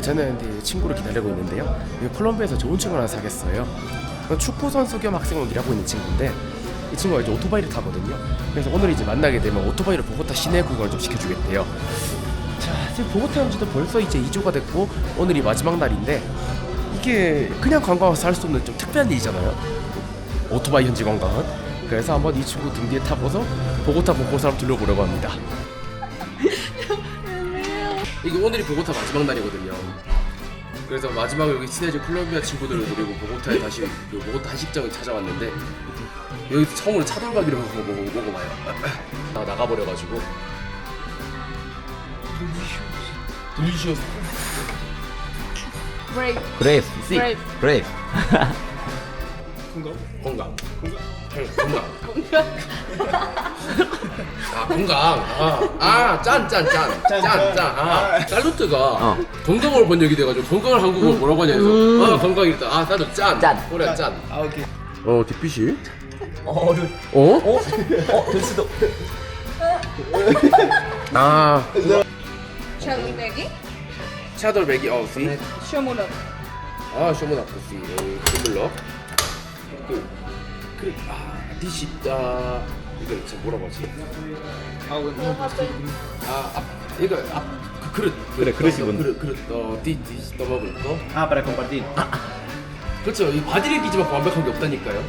저는 이제 친구를 기다리고 있는데요. 콜롬비아에서 좋은 친구를 하나 사귀었어요. 축구 선수 겸 학생으로 일하고 있는 친구인데 이 친구가 이제 오토바이를 타거든요. 그래서 오늘 이제 만나게 되면 오토바이를 보고타 시내 구경을 좀 시켜주겠대요. 자, 지금 보고타 온 지도 벌써 이제 2주가 됐고 오늘이 마지막 날인데 이게 그냥 관광 와서 할 수 없는 좀 특별한 일이잖아요. 오토바이 현지 관광은. 그래서 한번 이 친구 등 뒤에 타고서 보고타 곳곳을 한번 둘러보려고 합니다. 이게 오늘이 보고타 마지막 날이거든요. 그래서 마지막으로 여기 친해진 콜롬비아 친구들을 데리고 보고타에 다시 보고타 한식점에 찾아왔는데 여기서 처음으로 차돌박이를 먹어봐요. 나가버려가지고 delicious. Brave. Brave, 씨. Brave. Brave. 건강. 아 건강. 짠. 살루트가 건강으로 번역이 돼가지고 건강을 한국어로 뭐라고 하냐 해서 건강이다. 살루트 짠. 그래 짠. 아, 오케이. 뒷빛이? 될 수도. Chagundegi. 차돌배기 씨. Shomunok. 쇼문학교 씨. 콧물러. 디시다. 이거 참 뭐라고 하지? 이거 그 그릇. 그래, 그릇이군. 그릇. 디시다 먹을 거. para compartir. 그렇죠. 이 바디를 끼지만 완벽한 게 없다니까요.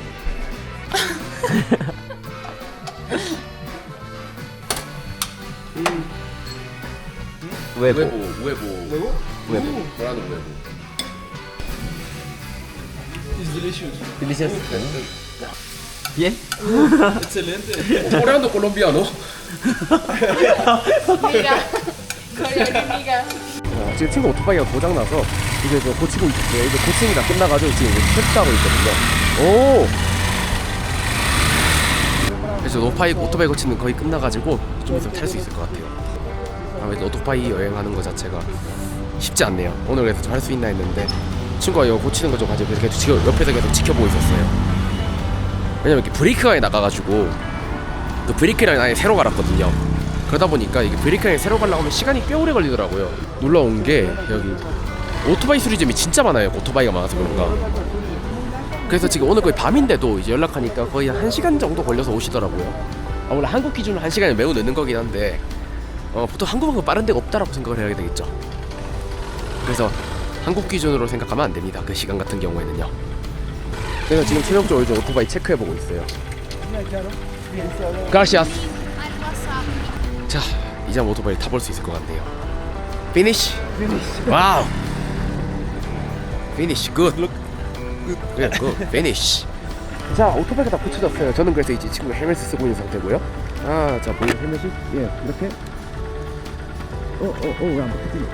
외부. 우에보. 뭐라는 우에보. It's delicious. Delicious. Bien. Excelente. 코레안도 콜롬비아노? Miga. Korean miga. 지금 친구 오토바이가 고장나서 이제 저 고치고 있었어요. 이제 고치는 다 끝나가지고 지금 이제 테스트하고 있거든요. 그래서 오토바이 고치는 거의 끝나가지고 좀 있으면 탈 수 있을 것 같아요. 아무래도 오토바이 여행하는 거 자체가 쉽지 않네요. 오늘 그래서 좀 할 수 있나 했는데 친구가 이거 고치는 거 좀 가지고 계속 옆에서 계속 지켜보고 있었어요. 왜냐면 이렇게 브레이크가 나가가지고 그 브레이크랑 아예 새로 갈았거든요. 그러다 보니까 이게 브레이크랑 새로 가려고 하면 시간이 꽤 오래 걸리더라고요. 놀라운 게 여기 오토바이 수리점이 진짜 많아요. 오토바이가 많아서 그런가. 그래서 지금 오늘 거의 밤인데도 이제 연락하니까 거의 한 1시간 정도 걸려서 오시더라고요. 원래 한국 기준으로 1시간이 매우 늦는 거긴 한데 보통 한국만큼 빠른 데가 없다라고 생각을 해야 되겠죠. 그래서 한국 기준으로 생각하면 안 됩니다. 그 시간 같은 경우에는요. 그래서 지금 최종적으로 이제 오토바이 체크해보고 있어요. 가시아스. 자, 이제 오토바이 타볼 수 있을 것 같네요. 피니시. 와우. 피니시 굿. 굿. 피니시. 자, 오토바이가 다 붙여졌어요. 저는 그래서 이제 친구가 헬멧을 쓰고 있는 상태고요. 자, 보이는 헬멧이 이렇게. 왜안 붙지?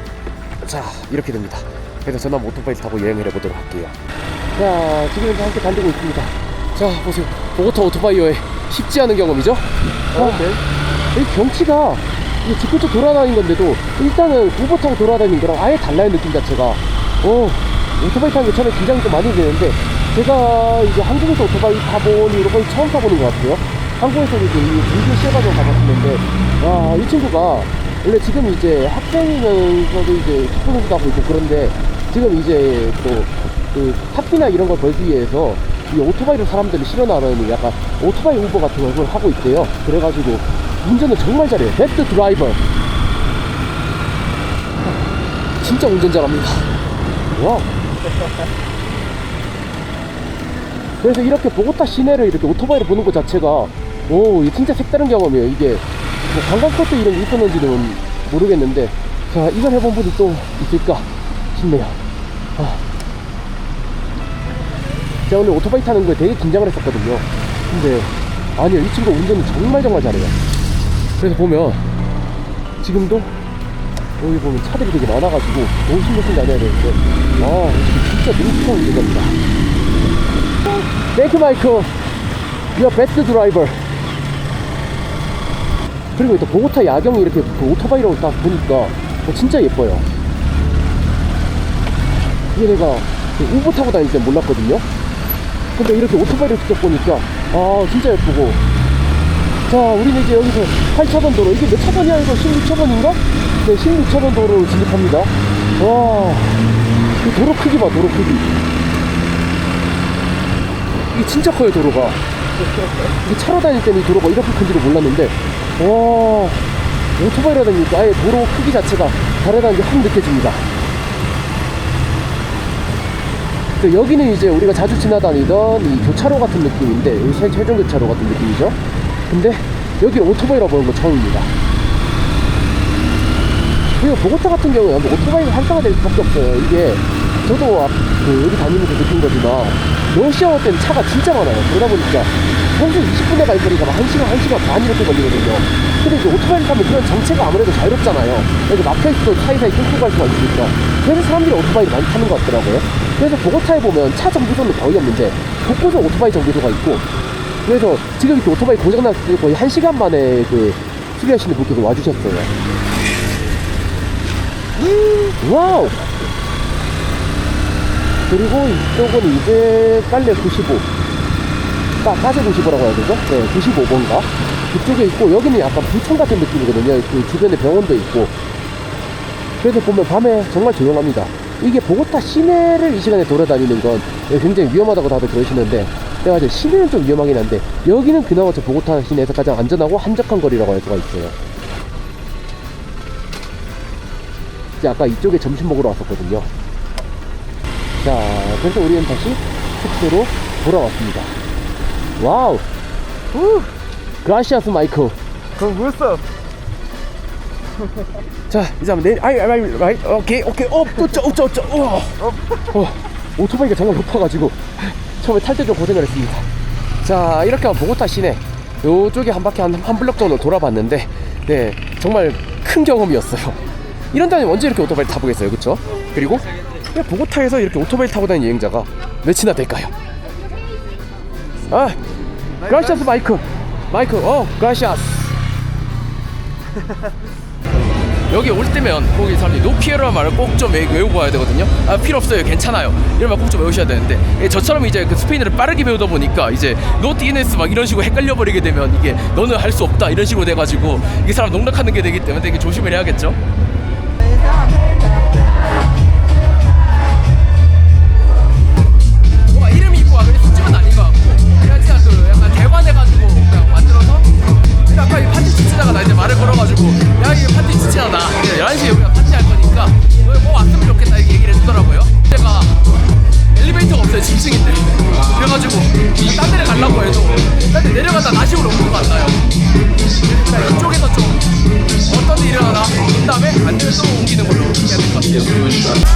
자, 이렇게 됩니다. 그래서 저는 오토바이를 타고 여행을 해보도록 할게요. 자, 지금 이제 함께 달리고 있습니다. 자, 보세요. 보고타 오토바이 여행 쉽지 않은 경험이죠? 네. 이 경치가 이게 집 근처 돌아다니는 건데도 일단은 우버 타고 돌아다니는 거랑 아예 달라요, 느낌 자체가. 오토바이 타는 게 처음에 긴장이 좀 많이 되는데 제가 이제 한국에서 오토바이 타보니 이거 거의 처음 타보는 것 같아요. 한국에서 이제 이 분수 시험을 가봤었는데 이 친구가 원래 지금 이제 학생이면서도 이제 축구 선수도 하고 있고 그런데 지금 이제 또 그 탑비나 이런 걸 벌기 위해서 이 오토바이를 사람들이 실어나가는 약간 오토바이 우버 같은 걸 하고 있대요. 그래가지고 운전을 정말 잘해요. 베스트 드라이버. 진짜 운전 잘합니다. 와. 그래서 이렇게 보고타 시내를 이렇게 오토바이를 보는 것 자체가 진짜 색다른 경험이에요. 이게 뭐 관광 코스 이런 게 있었는지는 모르겠는데 자, 이걸 해본 분이 또 있을까 싶네요. 제가 오늘 오토바이 타는 거에 되게 긴장을 했었거든요. 근데 아니요, 이 친구 운전을 정말 잘해요. 그래서 보면 지금도 여기 보면 차들이 되게 많아가지고 너무 신경 쓰지 않아야 되는데 진짜 능숙한 운전자입니다. 땡큐 마이클. You're best driver. 그리고 또 보고타 야경이 이렇게 그 오토바이로 딱 보니까 진짜 예뻐요. 이게 내가 우버 타고 다닐 땐 몰랐거든요. 근데 이렇게 오토바이를 직접 보니까 진짜 예쁘고. 자, 우리는 이제 여기서 8차선 도로, 이게 몇 차선이야? 이거 16차선인가? 네, 16차선 도로를 진입합니다. 와, 이 도로 크기 봐, 도로 크기. 이게 진짜 커요, 도로가. 이게 차로 다닐 때는 이 도로가 이렇게 큰지도 몰랐는데, 와, 오토바이라 다니니까 아예 도로 크기 자체가 다르다는 게 확 느껴집니다. 여기는 이제 우리가 자주 지나다니던 이 교차로 같은 느낌인데, 여기 최종 교차로 같은 느낌이죠. 근데 여기를 오토바이라 보는 건 처음입니다. 그리고 보고타 같은 경우에 오토바이가 활성화될 수밖에 없어요. 이게 저도 여기 다니면서 느낀 거지만 러시아어 때는 차가 진짜 많아요. 그러다 보니까 평소 20분에 갈 거리가 1시간 반 이렇게 걸리거든요. 근데 이제 오토바이를 타면 그런 정체가 아무래도 자유롭잖아요. 여기 막혀있어도 사이사이 끊고 갈 수가 있으니까. 그래서 사람들이 오토바이를 많이 타는 것 같더라고요. 그래서 보고타에 보면 차 정비소는 거의 없는데 곳곳에 오토바이 정비소가 있고, 그래서 지금 이렇게 오토바이 고장났을 때 거의 1시간 만에 그 수리하시는 분께서 와주셨어요. 와우! 그리고 이쪽은 이제 깔레 95, 까제 95라고 해야 되죠? 네, 95번가? 그쪽에 있고, 여기는 약간 부천 같은 느낌이거든요. 그 주변에 병원도 있고. 그래서 보면 밤에 정말 조용합니다. 이게 보고타 시내를 이 시간에 돌아다니는 건 굉장히 위험하다고 다들 그러시는데, 내가 이제 시내는 좀 위험하긴 한데, 여기는 그나마 저 보고타 시내에서 가장 안전하고 한적한 거리라고 할 수가 있어요. 이제 아까 이쪽에 점심 먹으러 왔었거든요. 자, 그래서 우리는 다시 숙소로 돌아왔습니다. 와우! 그라시아스 마이클. 그럼 뭐였어? 자, 이제 한번 오케이, 오토바이가 정말 높아가지고 처음에 탈 때 좀 고생을 했습니다. 자, 이렇게 하면 보고타 시내 요쪽에 한 바퀴 한 블럭 정도 돌아봤는데, 네, 정말 큰 경험이었어요. 이런 다음에 언제 이렇게 오토바이를 타보겠어요, 그쵸? 그리고 보고타에서 이렇게 오토바이 타고 다니는 여행자가 몇이나 될까요? 아, 그라시아스 마이크, 그라시아스. 여기 올 때면 거기 사람들이 노피에로라는 말을 꼭 좀 외우고 와야 되거든요. 아, 필요 없어요, 괜찮아요, 이런 말 꼭 좀 외우셔야 되는데, 저처럼 이제 그 스페인어를 빠르게 배우다 보니까 이제 노 티에네스 막 이런 식으로 헷갈려 버리게 되면, 이게 너는 할 수 없다 이런 식으로 돼가지고 이게 사람 농락하는 게 되기 때문에 되게 조심을 해야겠죠. 뭔가 이름이 있고 그래 수집은 아닌 것 같고, 그냥 진짜 그 약간 대관해가지고 그냥 만들어서, 아까 이 파티 치치다가 나 이제 말을 걸어가지고, 야, 이게 파티 치치다, 나 11시에 우리가 파티 할 거니까 너희 뭐 왔으면 좋겠다 이렇게 얘기를 해주더라고요. 제가 엘리베이터가 없어요, 10층인데. 그래가지고 딴 데를 가려고 해도 딴 데 내려가다 나시으로 옮는 것 같나요. 그러니까 이쪽에서 좀 어떤 일이 일어나나 본 다음에 안 되면 또 옮기는 걸로 해야 될 것 같아요.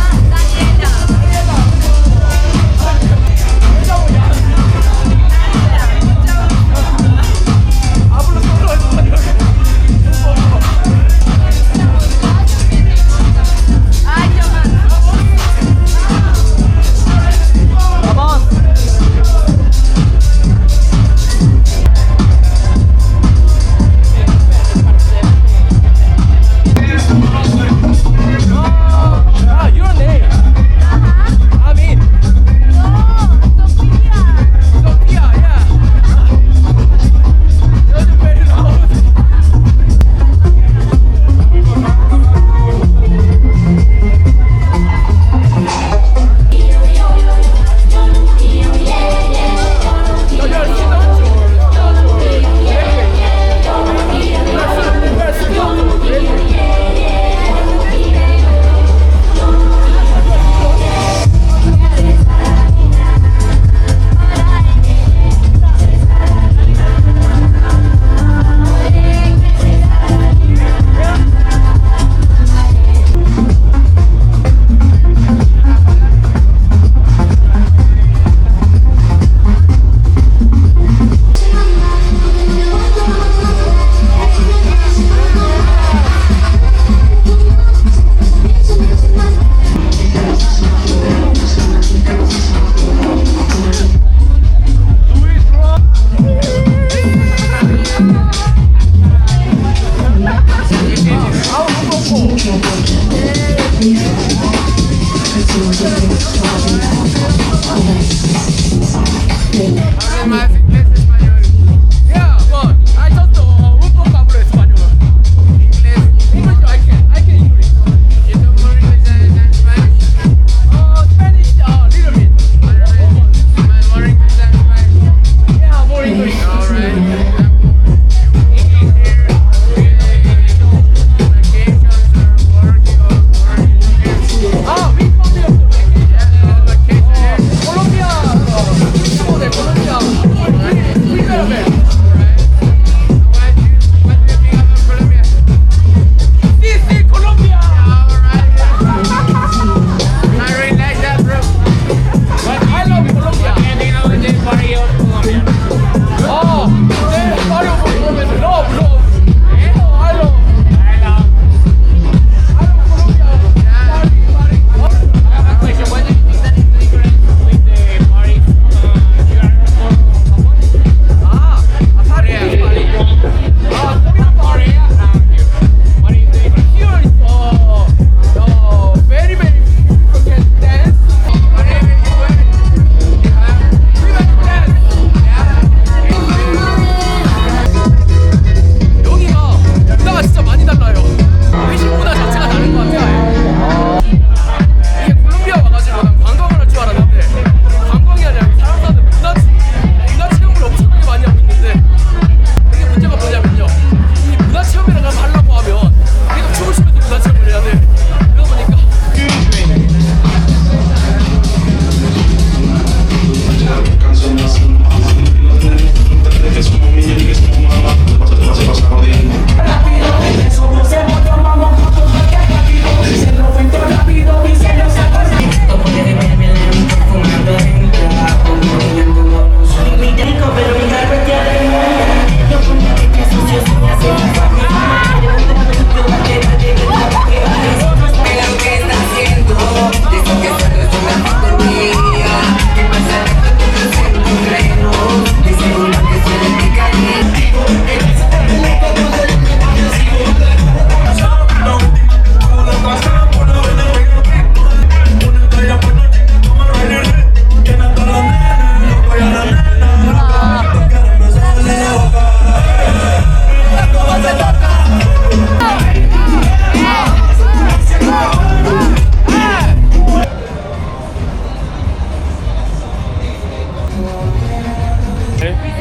오케이.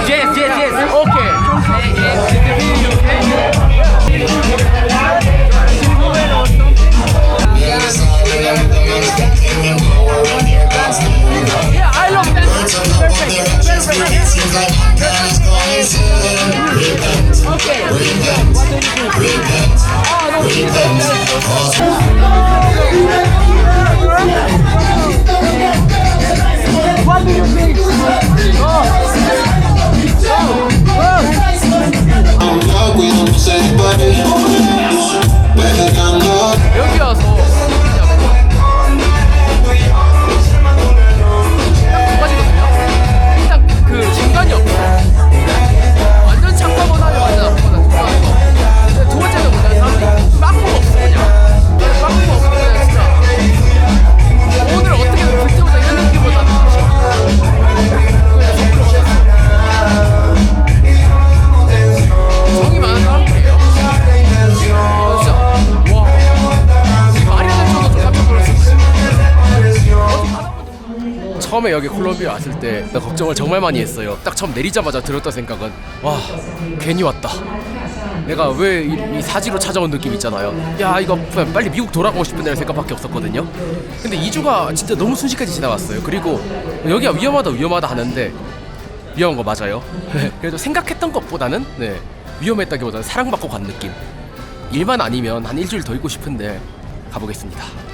Yes, yes, yes. Okay. Yeah, I love that. 여기 와서 빠지거든요. 일단 그 중간이 없어. 완전 착하거나 완전 나쁘거나 근데 두 번째는 뭐냐면 사람들이 빠꾸가 없어 그냥. 빠꾸가 없고 그냥 진짜 오늘 어떻게든 불태우자 이런 느낌보다는 정이 많은 사람들이에요. 진짜 와 말이 안 되는 저도 좀 깜짝 놀랐어요. 처음에 여기 콜롬비아 왔을 때 나 걱정을 정말 많이 했어요. 딱 처음 내리자마자 들었던 생각은 와 괜히 왔다. 내가 왜 이 사지로 찾아온 느낌 있잖아요. 야 이거 그냥 빨리 미국 돌아가고 싶은 생각밖에 없었거든요. 근데 2주가 진짜 너무 순식간에 지나갔어요. 그리고 여기가 위험하다 하는데 위험한 거 맞아요. 그래도 생각했던 것보다는 위험했다기보다는 사랑받고 간 느낌. 일만 아니면 한 일주일 더 있고 싶은데 가보겠습니다.